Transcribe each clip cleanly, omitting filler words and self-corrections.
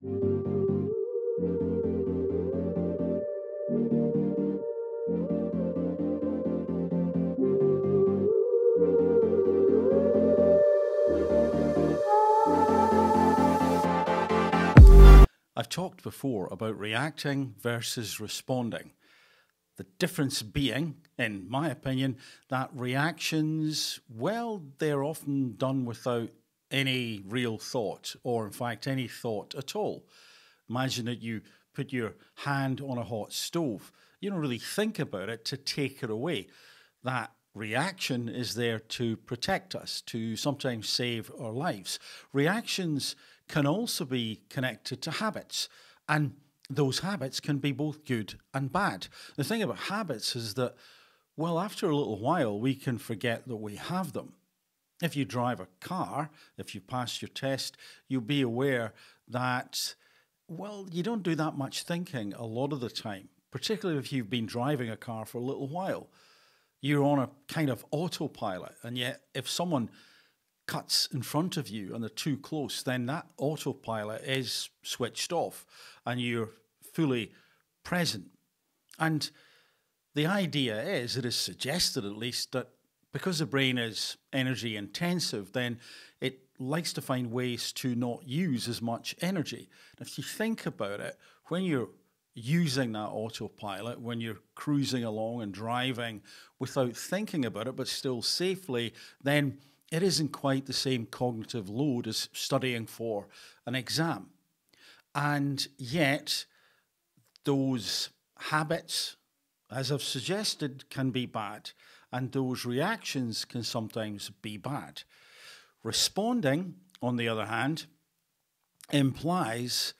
I've talked before about reacting versus responding. The difference being, in my opinion, that reactions, well, they're often done without any real thought, or in fact, any thought at all. Imagine that you put your hand on a hot stove. You don't really think about it to take it away. That reaction is there to protect us, to sometimes save our lives. Reactions can also be connected to habits, and those habits can be both good and bad. The thing about habits is that, well, after a little while, we can forget that we have them. If you drive a car, if you pass your test, you'll be aware that, well, you don't do that much thinking a lot of the time, particularly if you've been driving a car for a little while. You're on a kind of autopilot, and yet if someone cuts in front of you and they're too close, then that autopilot is switched off and you're fully present. And the idea is, it is suggested at least, that because the brain is energy intensive, then it likes to find ways to not use as much energy. And if you think about it, when you're using that autopilot, when you're cruising along and driving without thinking about it, but still safely, then it isn't quite the same cognitive load as studying for an exam. And yet, those habits, as I've suggested, can be bad, and those reactions can sometimes be bad. Responding, on the other hand, implies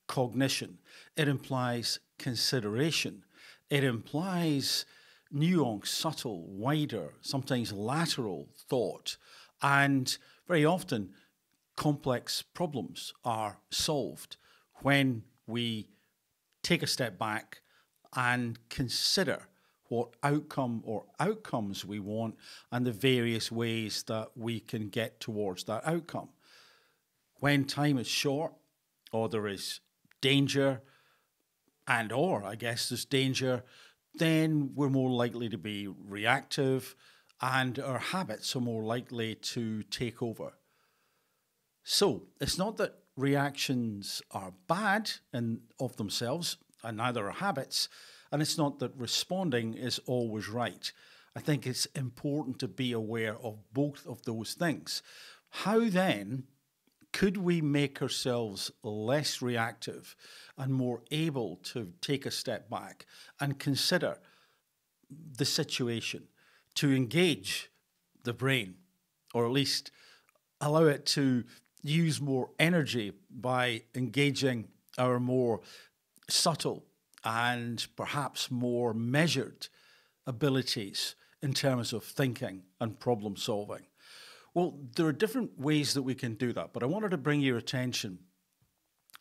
cognition. It implies consideration. It implies nuanced, subtle, wider, sometimes lateral thought. And very often, complex problems are solved when we take a step back and consider what outcome or outcomes we want and the various ways that we can get towards that outcome. When time is short, or there is danger, or I guess there's danger, then we're more likely to be reactive and our habits are more likely to take over. So it's not that reactions are bad in of themselves, and neither are habits, and it's not that responding is always right. I think it's important to be aware of both of those things. How then could we make ourselves less reactive and more able to take a step back and consider the situation, to engage the brain, or at least allow it to use more energy by engaging our more subtle and perhaps more measured abilities in terms of thinking and problem solving? Well, there are different ways that we can do that, but I wanted to bring your attention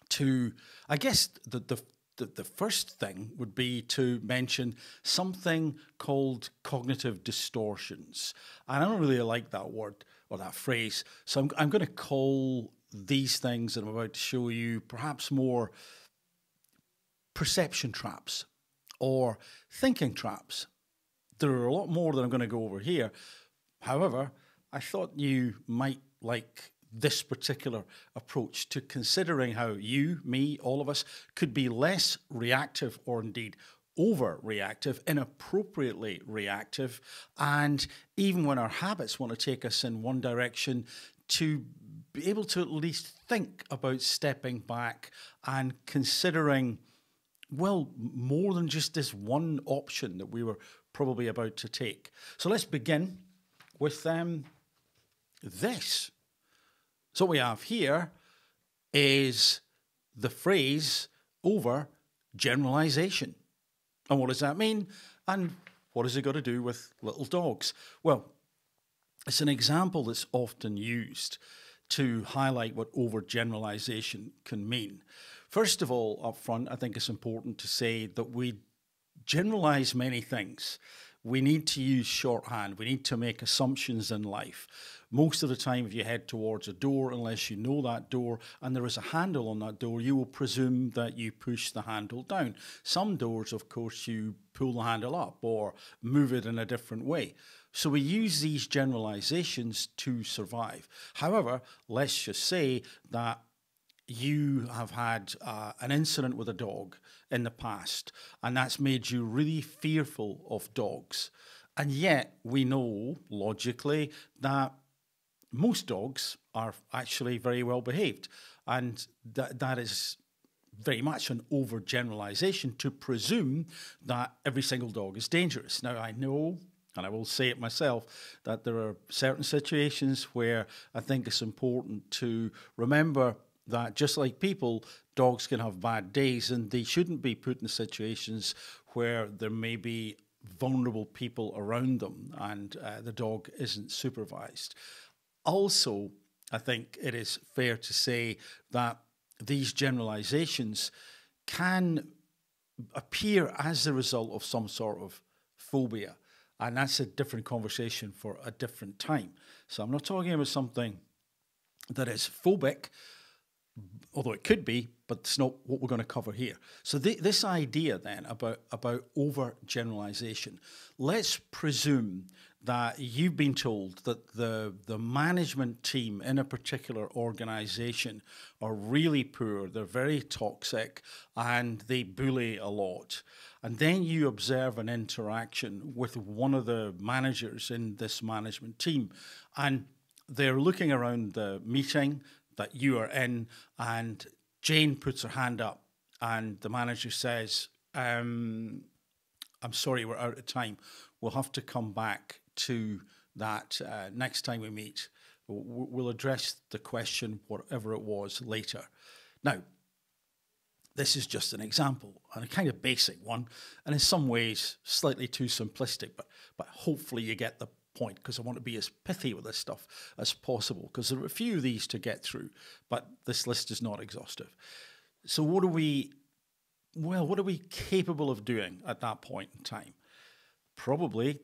to, I guess, the first thing would be to mention something called cognitive distortions. And I don't really like that word or that phrase, so I'm going to call these things that I'm about to show you perhaps more perception traps or thinking traps. There are a lot more that I'm going to go over here. However, I thought you might like this particular approach to considering how you, me, all of us could be less reactive, or indeed overreactive, inappropriately reactive, and even when our habits want to take us in one direction, to be able to at least think about stepping back and considering, well, more than just this one option that we were probably about to take. So let's begin with this. So what we have here is the phrase over generalization. And what does that mean? And what has it got to do with little dogs? Well, it's an example that's often used to highlight what overgeneralization can mean. First of all, up front, I think it's important to say that we generalize many things. we need to use shorthand. We need to make assumptions in life. Most of the time, if you head towards a door, unless you know that door and there is a handle on that door, you will presume that you push the handle down. Some doors, of course, you pull the handle up or move it in a different way. So we use these generalizations to survive. However, let's just say that you have had an incident with a dog in the past, and that's made you really fearful of dogs. And yet we know logically that most dogs are actually very well behaved. And that is very much an overgeneralization to presume that every single dog is dangerous. Now, I know, and I will say it myself, that there are certain situations where I think it's important to remember that just like people, dogs can have bad days, and they shouldn't be put in situations where there may be vulnerable people around them and the dog isn't supervised. Also, I think it is fair to say that these generalizations can appear as the result of some sort of phobia. And that's a different conversation for a different time. So I'm not talking about something that is phobic, although it could be, but it's not what we're going to cover here. So this idea then about overgeneralization, let's presume that you've been told that the management team in a particular organization are really poor, they're very toxic, and they bully a lot. And then you observe an interaction with one of the managers in this management team, and they're looking around the meeting that you are in, and Jane puts her hand up, and the manager says, I'm sorry, we're out of time. We'll have to come back to that next time we meet. We'll address the question, whatever it was, later. Now, this is just an example, and a kind of basic one, and in some ways slightly too simplistic, but hopefully you get the point, because I want to be as pithy with this stuff as possible, because there are a few of these to get through, but this list is not exhaustive. So what are we capable of doing at that point in time? Probably,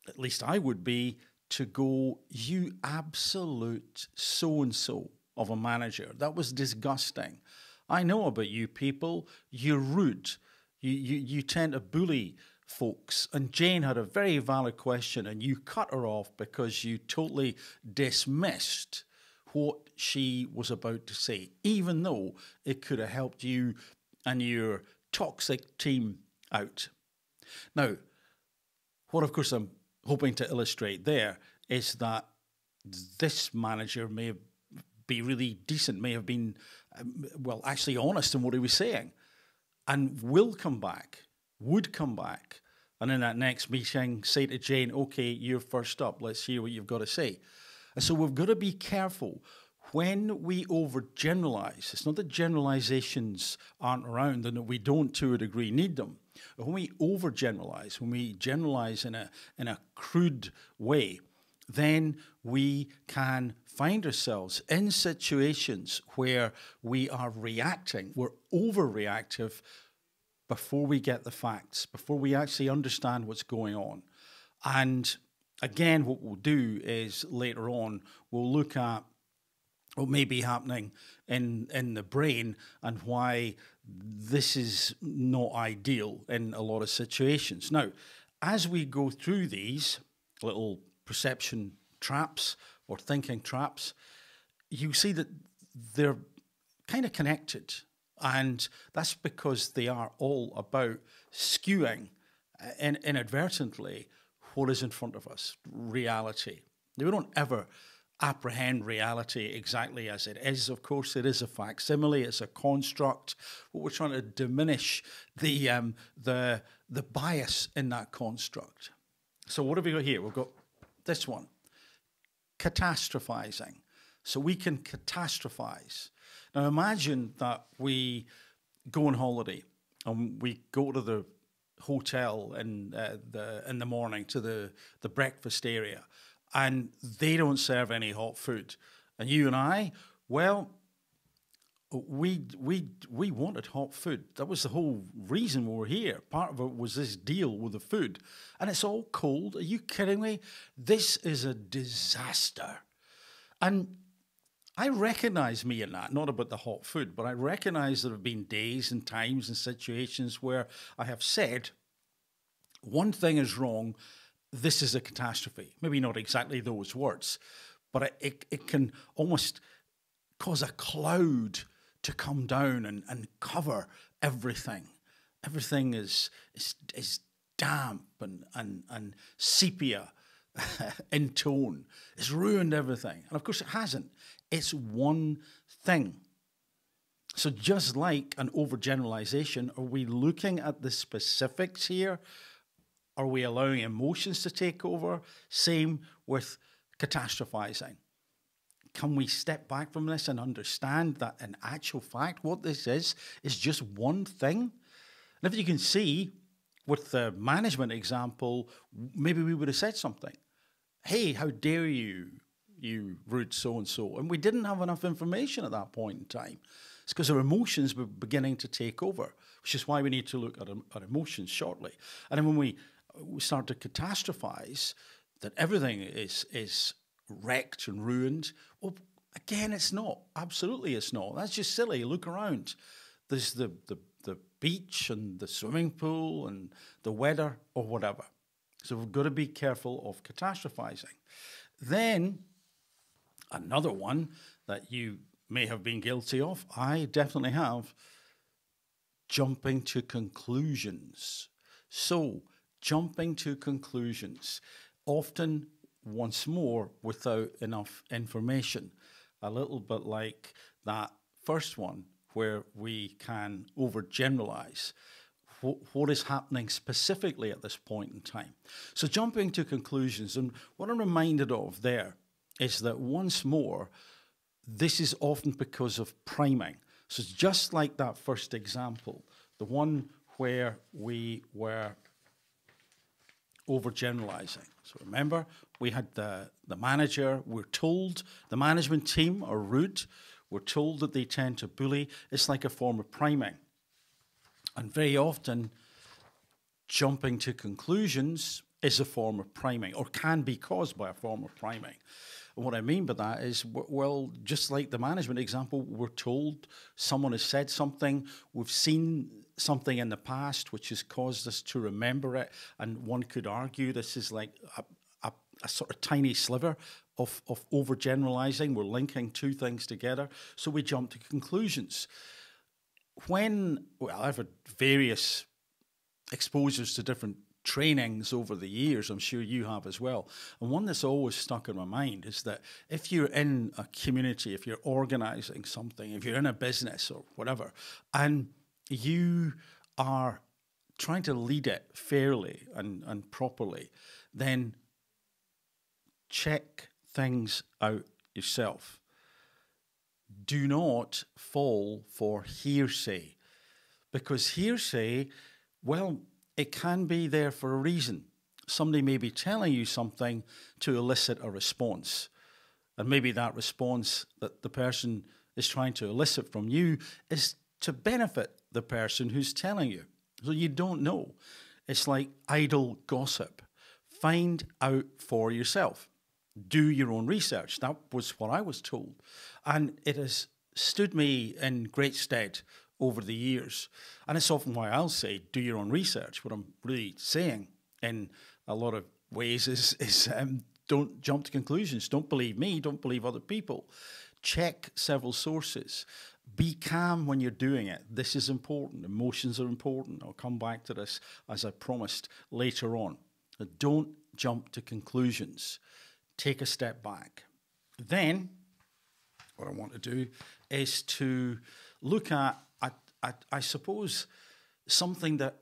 at least I would be, to go, you absolute so-and-so of a manager. That was disgusting. I know about you people. You're rude. You tend to bully folks. And Jane had a very valid question, and you cut her off because you totally dismissed what she was about to say, even though it could have helped you and your toxic team out. Now, what of course I'm hoping to illustrate there is that this manager may be really decent, may have been, actually honest in what he was saying, and would come back, and in that next meeting say to Jane, okay, you're first up, let's hear what you've got to say. And so we've got to be careful when we overgeneralize. It's not that generalizations aren't around and that we don't, to a degree, need them. But when we overgeneralize, when we generalize in a crude way, then we can find ourselves in situations where we are reacting, we're overreactive before we get the facts, before we actually understand what's going on. And again, what we'll do is later on, we'll look at what may be happening in the brain and why this is not ideal in a lot of situations. Now, as we go through these little perception traps or thinking traps, you see that they're kind of connected. And that's because they are all about skewing inadvertently what is in front of us, reality. We don't ever apprehend reality exactly as it is. Of course, it is a facsimile, it's a construct. What we're trying to diminish the bias in that construct. So what have we got here? We've got this one, catastrophizing. So we can catastrophize. Now imagine that we go on holiday and we go to the hotel in the morning to the breakfast area, and they don't serve any hot food. And you and I, well, we wanted hot food. That was the whole reason we were here. Part of it was this deal with the food. And it's all cold. Are you kidding me? This is a disaster. And I recognize me in that, not about the hot food, but I recognize there have been days and times and situations where I have said, one thing is wrong, this is a catastrophe. Maybe not exactly those words, but it can almost cause a cloud to come down and cover everything. Everything is damp and sepia in tone. It's ruined everything. And of course it hasn't. It's one thing. So just like an overgeneralization, are we looking at the specifics here? Are we allowing emotions to take over? Same with catastrophizing. Can we step back from this and understand that in actual fact, what this is just one thing? And if you can see, with the management example, maybe we would have said something. Hey, how dare you, you rude so-and-so. And we didn't have enough information at that point in time. It's because our emotions were beginning to take over, which is why we need to look at our emotions shortly. And then when we start to catastrophize that everything is wrecked and ruined, well, again, it's not. Absolutely it's not. That's just silly. Look around. There's the beach and the swimming pool and the weather or whatever. So we've got to be careful of catastrophizing. Then another one that you may have been guilty of, I definitely have, jumping to conclusions. So jumping to conclusions, often once more without enough information. A little bit like that first one where we can overgeneralize what is happening specifically at this point in time. So jumping to conclusions, and what I'm reminded of there is that once more, this is often because of priming. So it's just like that first example, the one where we were overgeneralizing. So remember, we had the manager, we're told the management team are rude, we're told that they tend to bully. It's like a form of priming. And very often, jumping to conclusions is a form of priming, or can be caused by a form of priming. And what I mean by that is, well, just like the management example, we're told someone has said something, we've seen something in the past which has caused us to remember it, and one could argue this is like a sort of tiny sliver of overgeneralizing. We're linking two things together, so we jump to conclusions. I've had various exposures to different trainings over the years, I'm sure you have as well. And one that's always stuck in my mind is that if you're in a community, if you're organizing something, if you're in a business or whatever, and you are trying to lead it fairly and properly, then check things out yourself. Do not fall for hearsay, because hearsay, well, it can be there for a reason. Somebody may be telling you something to elicit a response, and maybe that response that the person is trying to elicit from you is to benefit the person who's telling you. So you don't know. It's like idle gossip. Find out for yourself. Do your own research. That was what I was told. And it has stood me in great stead over the years. And it's often why I'll say, do your own research. What I'm really saying in a lot of ways is don't jump to conclusions. Don't believe me. Don't believe other people. Check several sources. Be calm when you're doing it. This is important. Emotions are important. I'll come back to this, as I promised, later on. But don't jump to conclusions. Take a step back. Then, what I want to do is to look at I suppose, something that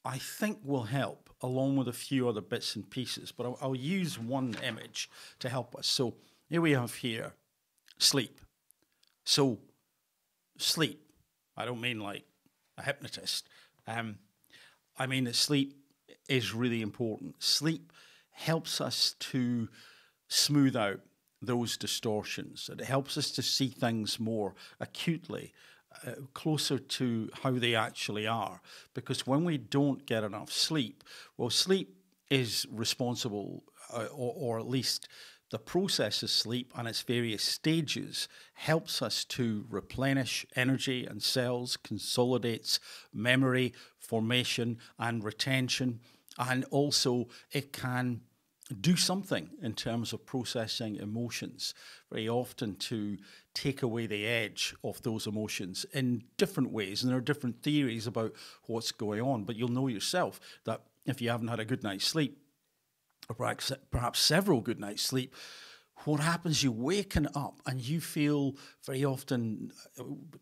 I think will help, along with a few other bits and pieces. But I'll use one image to help us. So here we have sleep. So sleep. I don't mean like a hypnotist. I mean that sleep is really important. Sleep helps us to smooth out those distortions. It helps us to see things more acutely, closer to how they actually are. Because when we don't get enough sleep, well, sleep is responsible, or at least the process of sleep and its various stages helps us to replenish energy and cells, consolidates memory, formation and retention, and also it can do something in terms of processing emotions, very often to take away the edge of those emotions in different ways. And there are different theories about what's going on, but you'll know yourself that if you haven't had a good night's sleep, or perhaps several good nights' sleep, what happens, you waken up and you feel very often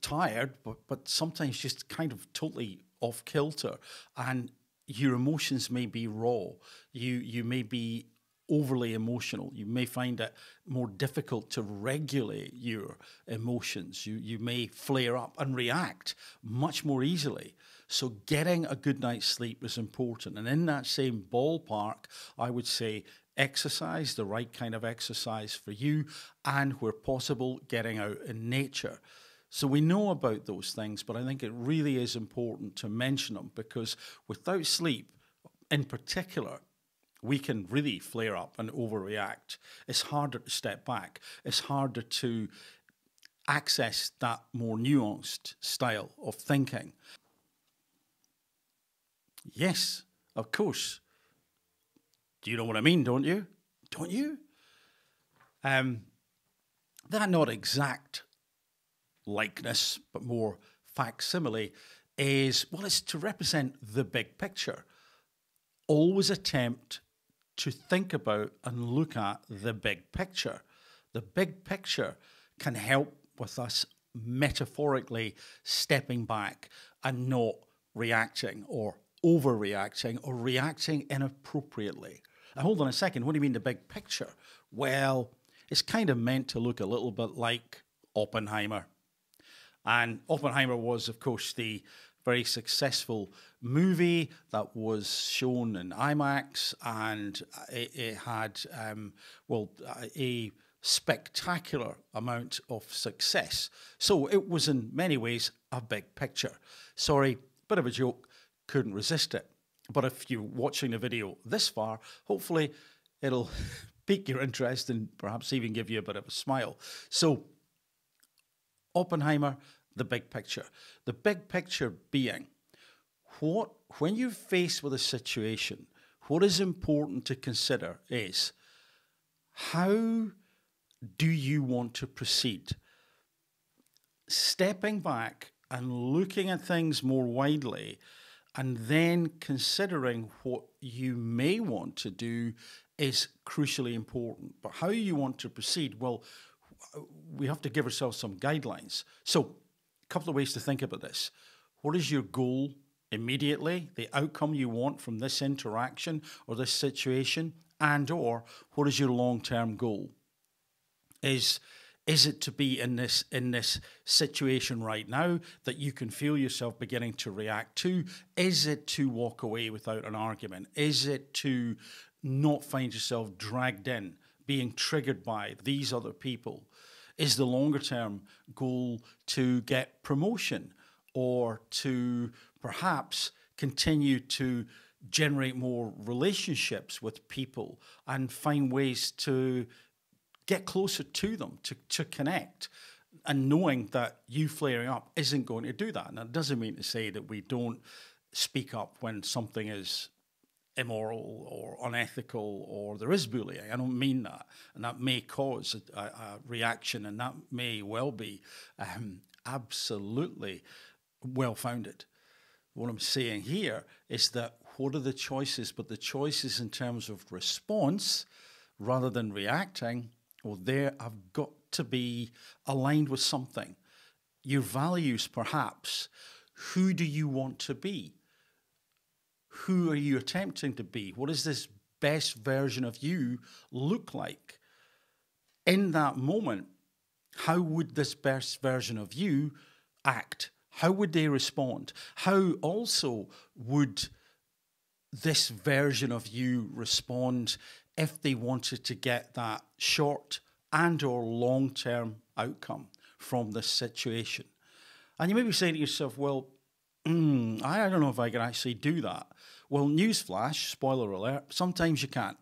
tired, but sometimes just kind of totally off kilter, and your emotions may be raw. You may be overly emotional. You may find it more difficult to regulate your emotions. You may flare up and react much more easily. So getting a good night's sleep is important. And in that same ballpark, I would say exercise, the right kind of exercise for you, and where possible, getting out in nature. So we know about those things, but I think it really is important to mention them, because without sleep, in particular, we can really flare up and overreact. It's harder to step back. It's harder to access that more nuanced style of thinking. Yes, of course. Do you know what I mean, don't you? Don't you? That not exact likeness, but more facsimile, is, well, it's to represent the big picture. Always attempt to think about and look at the big picture. The big picture can help with us metaphorically stepping back and not reacting or overreacting or reacting inappropriately. Now, hold on a second. What do you mean the big picture? Well, it's kind of meant to look a little bit like Oppenheimer. And Oppenheimer was, of course, the very successful movie that was shown in IMAX, and it had, a spectacular amount of success. So it was in many ways a big picture. Sorry, bit of a joke, couldn't resist it. But if you're watching the video this far, hopefully it'll pique your interest and perhaps even give you a bit of a smile. So Oppenheimer, the big picture. The big picture being, when you're faced with a situation, what is important to consider is, how do you want to proceed? Stepping back and looking at things more widely, and then considering what you may want to do is crucially important. But how you want to proceed, well, we have to give ourselves some guidelines. So a couple of ways to think about this. What is your goal immediately, the outcome you want from this interaction or this situation, and or what is your long-term goal? Is it to be in this situation right now that you can feel yourself beginning to react to? Is it to walk away without an argument? Is it to not find yourself dragged in, being triggered by these other people? Is the longer term goal to get promotion, or to perhaps continue to generate more relationships with people and find ways to get closer to them, to connect, and knowing that you flaring up isn't going to do that? And that doesn't mean to say that we don't speak up when something is immoral or unethical or there is bullying. I don't mean that. And that may cause a reaction, and that may well be absolutely well-founded. What I'm saying here is that what are the choices? But the choices in terms of response rather than reacting, well, they have got to be aligned with something. Your values, perhaps. Who do you want to be? Who are you attempting to be? What does this best version of you look like? In that moment, how would this best version of you act? How would they respond? How also would this version of you respond if they wanted to get that short and or long-term outcome from this situation. And you may be saying to yourself, well, I don't know if I can actually do that. Well, newsflash, spoiler alert, sometimes you can't.